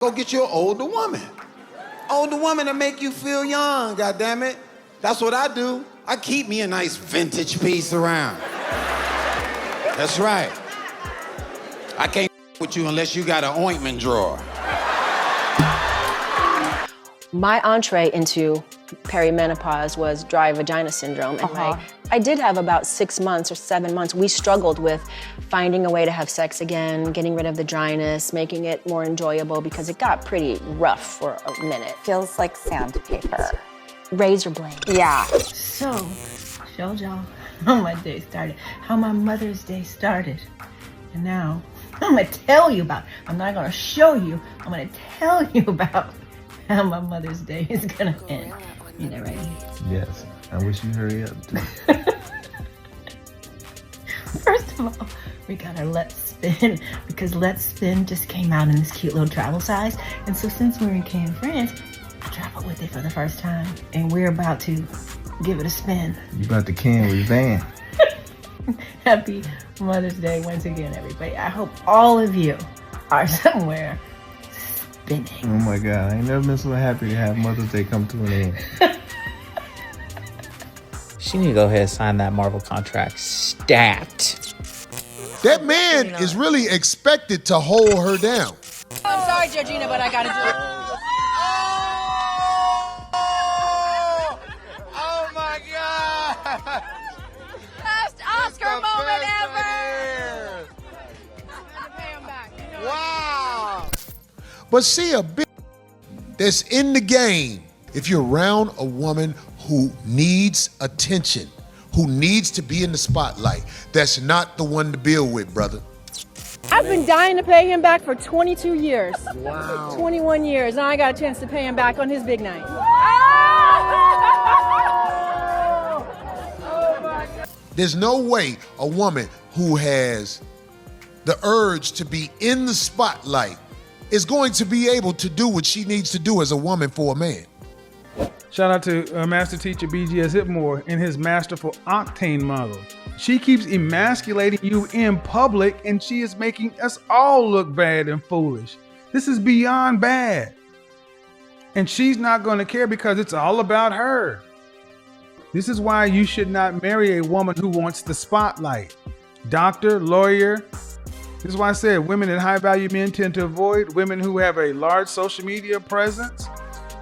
Go get you an older woman. Older woman to make you feel young, goddammit. That's what I do. I keep me a nice vintage piece around. That's right. I can't with you unless you got an ointment drawer. My entree into perimenopause was dry vagina syndrome. And I did have about 6 months or 7 months. We struggled with finding a way to have sex again, getting rid of the dryness, making it more enjoyable because it got pretty rough for a minute. Feels like sandpaper. Razor blade. Yeah. So, showed y'all how my day started, how my Mother's Day started. And now, I'm gonna tell you about it. I'm not gonna show you, I'm gonna tell you about how my Mother's Day is gonna end. You know, right? Yes. I wish you hurry up too. First of all, we got our Let's Spin because Let's Spin just came out in this cute little travel size. And so since we're in Cannes, France, I traveled with it for the first time. And we're about to give it a spin. You about to Cannes with Van. Happy Mother's Day once again, everybody. I hope all of you are somewhere spinning. Oh my God, I ain't never been so happy to have Mother's Day come to an end. She need to go ahead and sign that Marvel contract. Stat. That man is really expected to hold her down. I'm sorry, Georgina, but I gotta do it. Oh my God! Best Oscar moment ever! Pay him back. Wow! But see, a bitch that's in the game, if you're around a woman who needs attention, who needs to be in the spotlight, that's not the one to build with, brother. I've been dying to pay him back for 22 years. Wow. 21 years, and I got a chance to pay him back on his big night. There's no way a woman who has the urge to be in the spotlight is going to be able to do what she needs to do as a woman for a man. Shout out to Master Teacher BGS Hipmore and his masterful Octane model. She keeps emasculating you in public and she is making us all look bad and foolish. This is beyond bad. And she's not going to care because it's all about her. This is why you should not marry a woman who wants the spotlight. Doctor, lawyer. This is why I said women that high value men tend to avoid women who have a large social media presence,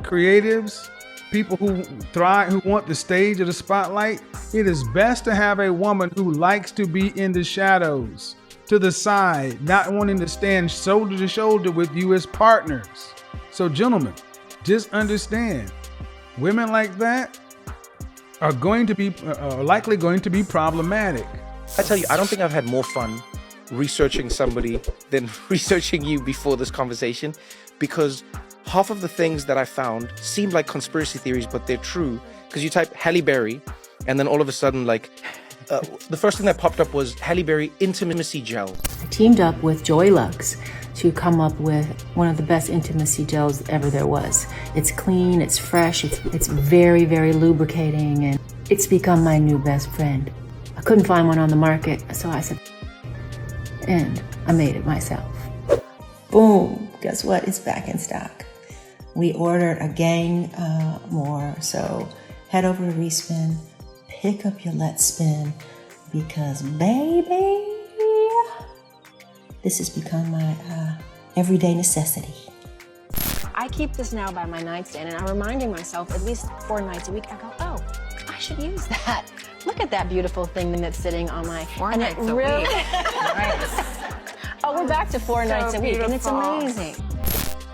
creatives, people who thrive, who want the stage or the spotlight. It is best to have a woman who likes to be in the shadows, to the side, not wanting to stand shoulder to shoulder with you as partners. So gentlemen, just understand, women like that are going to be likely going to be problematic. I tell you, I don't think I've had more fun researching somebody than researching you before this conversation, because half of the things that I found seem like conspiracy theories, but they're true. Because you type Halle Berry, and then all of a sudden, like, the first thing that popped up was Halle Berry Intimacy Gel. I teamed up with Joy Lux to come up with one of the best intimacy gels ever there was. It's clean, it's fresh, it's very, very lubricating, and it's become my new best friend. I couldn't find one on the market, so I said, and I made it myself. Boom, guess what? It's back in stock. We ordered a gang more, so head over to Respin, pick up your Let's Spin, because baby, this has become my everyday necessity. I keep this now by my nightstand and I'm reminding myself at least 4 nights a week, I go, oh, I should use that. Look at that beautiful thing that's sitting on my... 4 nights a week. Nice. Oh, we're back to 4 nights a week, and it's amazing.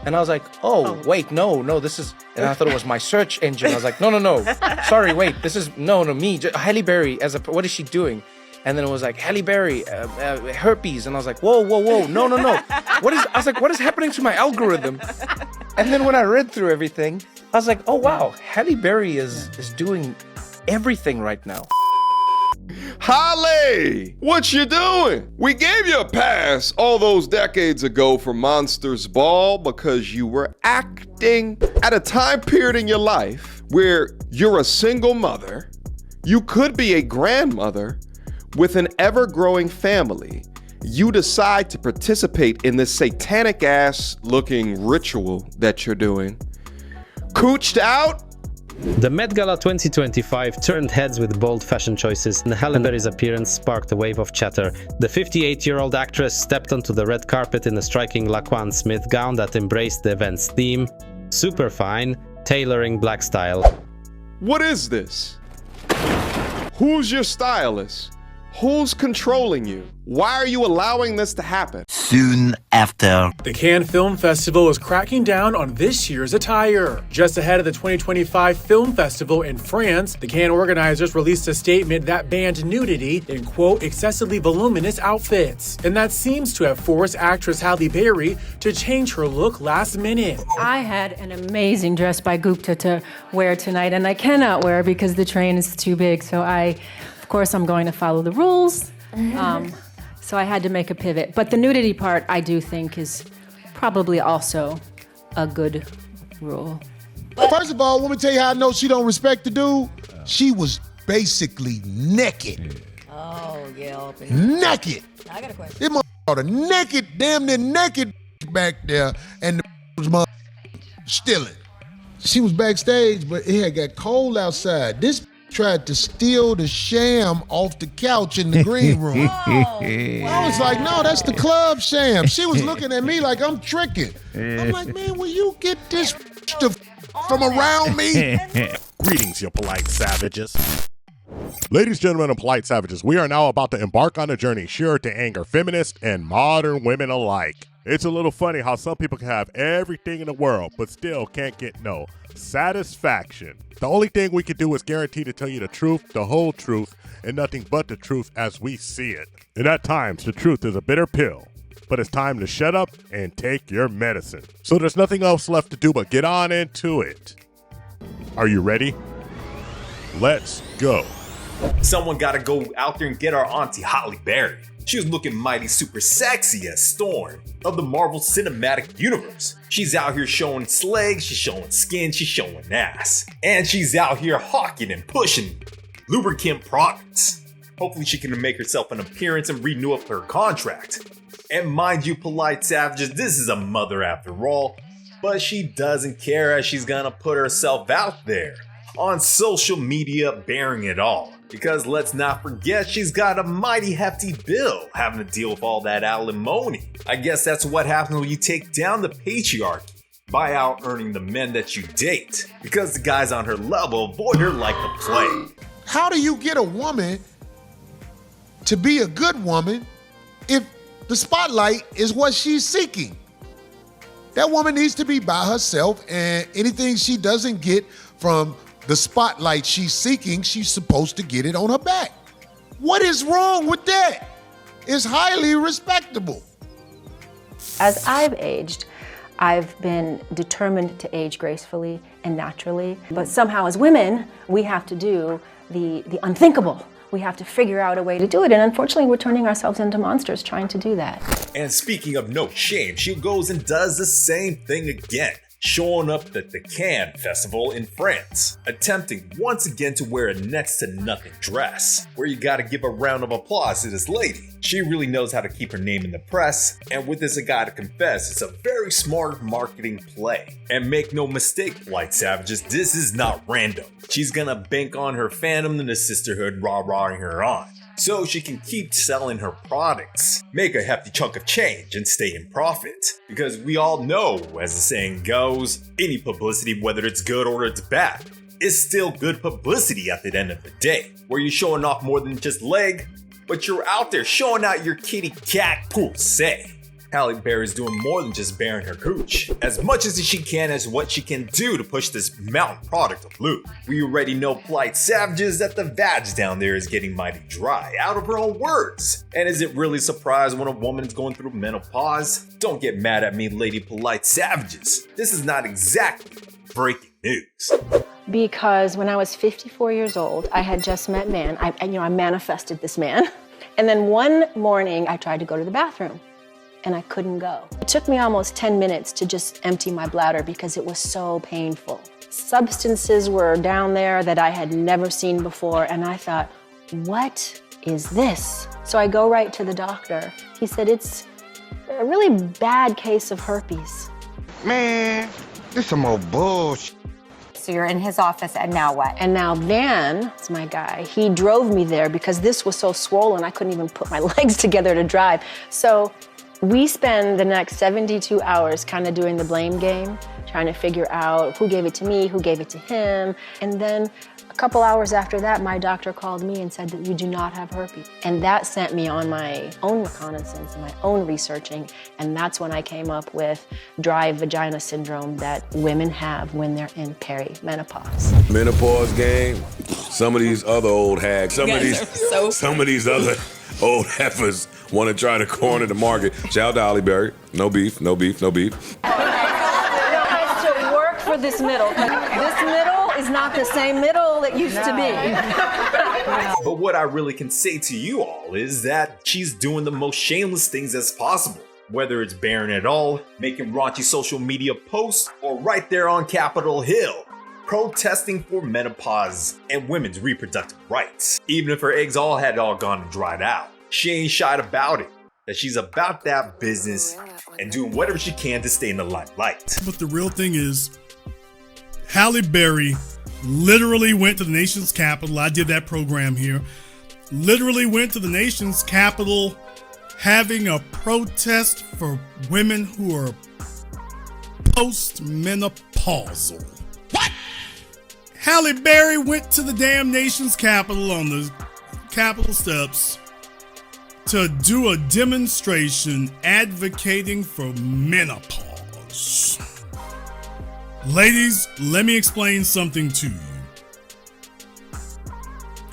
And I was like, oh, wait, no, this is... And I thought it was my search engine. I was like, no. Sorry, wait, this is... No, me. Halle Berry, what is she doing? And then it was like, Halle Berry, herpes. And I was like, whoa, no. I was like, what is happening to my algorithm? And then when I read through everything, I was like, oh, wow, Halle Berry is doing everything right now. Halle, what you doing? We gave you a pass all those decades ago for Monsters Ball because you were acting at a time period in your life where you're a single mother, you could be a grandmother with an ever-growing family, you decide to participate in this satanic ass looking ritual that you're doing. Cooched out? The Met Gala 2025 turned heads with bold fashion choices, and Halle Berry's appearance sparked a wave of chatter. The 58-year-old actress stepped onto the red carpet in a striking Laquan Smith gown that embraced the event's theme, super fine, tailoring black style. What is this? Who's your stylist? Who's controlling you? Why are you allowing this to happen? Soon after. The Cannes Film Festival is cracking down on this year's attire. Just ahead of the 2025 Film Festival in France, the Cannes organizers released a statement that banned nudity in, quote, excessively voluminous outfits. And that seems to have forced actress Halle Berry to change her look last minute. I had an amazing dress by Gupta to wear tonight, and I cannot wear because the train is too big. So of course, I'm going to follow the rules. So I had to make a pivot. But the nudity part, I do think, is probably also a good rule. First of all, let me tell you how I know she don't respect the dude. She was basically naked. Oh, yeah. Naked. I got a question. This motherfucker naked, damn near naked back there, and the was stealing. She was backstage, but it had got cold outside. This tried to steal the sham off the couch in the green room. I was like, no, that's the club sham. She was looking at me like I'm tricking. I'm like, man, will you get this from around me? Greetings, you polite savages. Ladies, gentlemen, and polite savages, we are now about to embark on a journey sure to anger feminists and modern women alike. It's a little funny how some people can have everything in the world, but still can't get no satisfaction. The only thing we can do is guarantee to tell you the truth, the whole truth, and nothing but the truth as we see it. And at times, the truth is a bitter pill. But it's time to shut up and take your medicine. So there's nothing else left to do but get on into it. Are you ready? Let's go. Someone gotta go out there and get our auntie Halle Berry. She was looking mighty super sexy as Storm of the Marvel Cinematic Universe. She's out here showing legs, she's showing skin, she's showing ass. And she's out here hawking and pushing lubricant products. Hopefully she can make herself an appearance and renew up her contract. And mind you, polite savages, this is a mother after all, but she doesn't care as she's gonna put herself out there on social media bearing it all. Because let's not forget, she's got a mighty hefty bill having to deal with all that alimony. I guess that's what happens when you take down the patriarchy by out earning the men that you date. Because the guys on her level avoid her like the plague. How do you get a woman to be a good woman if the spotlight is what she's seeking? That woman needs to be by herself, and anything she doesn't get from the spotlight she's seeking, she's supposed to get it on her back. What is wrong with that? It's highly respectable. As I've aged, I've been determined to age gracefully and naturally. But somehow as women, we have to do the unthinkable. We have to figure out a way to do it. And unfortunately, we're turning ourselves into monsters trying to do that. And speaking of no shame, she goes and does the same thing again. Showing up at the Cannes Festival in France, attempting once again to wear a next to nothing dress, where you gotta give a round of applause to this lady. She really knows how to keep her name in the press, and with this I gotta confess, it's a very smart marketing play. And make no mistake, polite savages, this is not random. She's gonna bank on her fandom and the sisterhood rah-rahing her on, so she can keep selling her products, make a hefty chunk of change, and stay in profit. Because we all know, as the saying goes, any publicity, whether it's good or it's bad, is still good publicity at the end of the day. Where you're showing off more than just leg, but you're out there showing out your kitty cat poussé. Halle Berry's doing more than just bearing her cooch. As much as she can as what she can do to push this mountain product of lube. We already know, polite savages, that the vag down there is getting mighty dry, out of her own words. And is it really surprising when a woman is going through menopause? Don't get mad at me, lady polite savages. This is not exactly breaking news. Because when I was 54 years old, I had just met man. I manifested this man. And then one morning, I tried to go to the bathroom. And I couldn't go. It took me almost 10 minutes to just empty my bladder because it was so painful. Substances were down there that I had never seen before, and I thought, what is this? So I go right to the doctor. He said, it's a really bad case of herpes. Man, this some old bullshit. So you're in his office, and now what? And now Van, it's my guy, he drove me there because this was so swollen I couldn't even put my legs together to drive. So we spend the next 72 hours kind of doing the blame game, trying to figure out who gave it to me, who gave it to him. And then a couple hours after that, my doctor called me and said that you do not have herpes. And that sent me on my own reconnaissance and my own researching. And that's when I came up with dry vagina syndrome that women have when they're in perimenopause. Menopause game. Some of these other old hags, some of these other old heifers want to try to corner the market. Shout out to Halle Berry. No beef, no beef, no beef. I still work for this middle. This middle is not the same middle it used to be. But what I really can say to you all is that she's doing the most shameless things as possible. Whether it's barren at all, making raunchy social media posts, or right there on Capitol Hill, protesting for menopause and women's reproductive rights. Even if her eggs had all gone and dried out, she ain't shy about it. That she's about that business and doing whatever she can to stay in the limelight. But the real thing is, Halle Berry literally went to the nation's capital. I did that program here. Literally went to the nation's capital having a protest for women who are post-menopausal. What? Halle Berry went to the damn nation's capital on the Capitol steps to do a demonstration advocating for menopause. Ladies, let me explain something to you.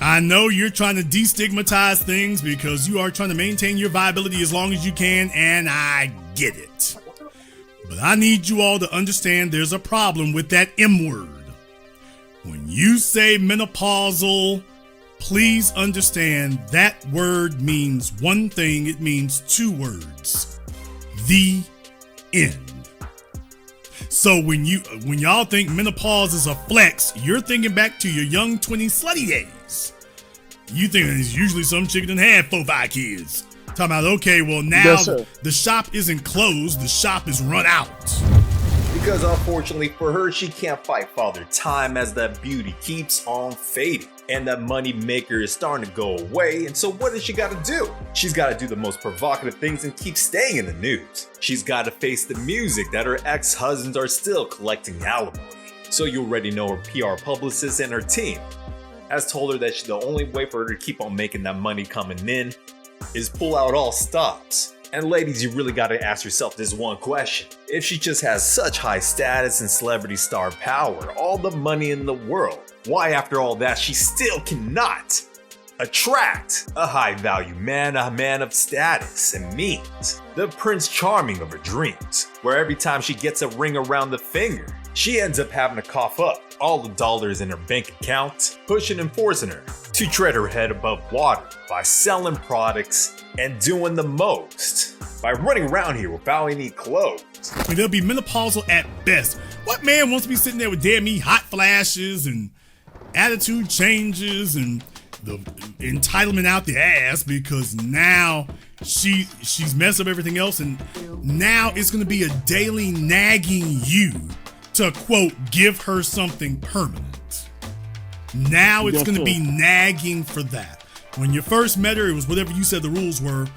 I know you're trying to destigmatize things because you are trying to maintain your viability as long as you can, and I get it. But I need you all to understand there's a problem with that M word. When you say menopausal, please understand that word means one thing. It means two words. The end. So when y'all think menopause is a flex, you're thinking back to your young 20 slutty days. You think it's usually some chick that had 4-5 kids. Talking about, okay, well now the shop isn't closed, the shop is run out. Because unfortunately for her, she can't fight Father Time as that beauty keeps on fading. And that money maker is starting to go away, and so what does she gotta do? She's gotta do the most provocative things and keep staying in the news. She's gotta face the music that her ex-husbands are still collecting alimony. So you already know her PR publicist and her team has told her that the only way for her to keep on making that money coming in is pull out all stops. And ladies, you really gotta ask yourself this one question. If she just has such high status and celebrity star power, all the money in the world, why after all that she still cannot attract a high value man, a man of status and means, the Prince Charming of her dreams, where every time she gets a ring around the finger, she ends up having to cough up all the dollars in her bank account, pushing and forcing her to tread her head above water by selling products and doing the most by running around here without any clothes. I mean, they'll be menopausal at best. What man wants to be sitting there with damn me hot flashes and attitude changes and the entitlement out the ass because now she's messed up everything else, and now it's going to be a daily nagging you to, quote, give her something permanent. Now it's going to be nagging for that. When you first met her, it was whatever you said the rules were.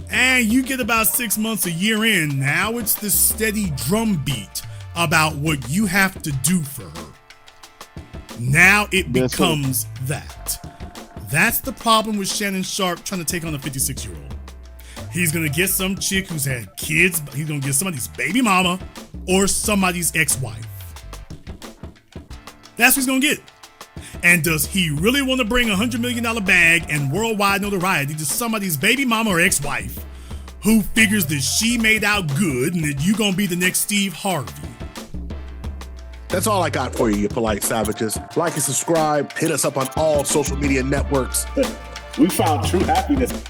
And you get about 6 months, a year in, now it's this steady drumbeat about what you have to do for her. Now it becomes that. That's the problem with Shannon Sharpe trying to take on a 56-year-old. He's going to get some chick who's had kids. He's going to get somebody's baby mama or somebody's ex-wife. That's what he's going to get. And does he really want to bring a $100 million bag and worldwide notoriety to somebody's baby mama or ex-wife who figures that she made out good and that you going to be the next Steve Harvey? That's all I got for you, you polite savages. Like and subscribe. Hit us up on all social media networks. We found true happiness.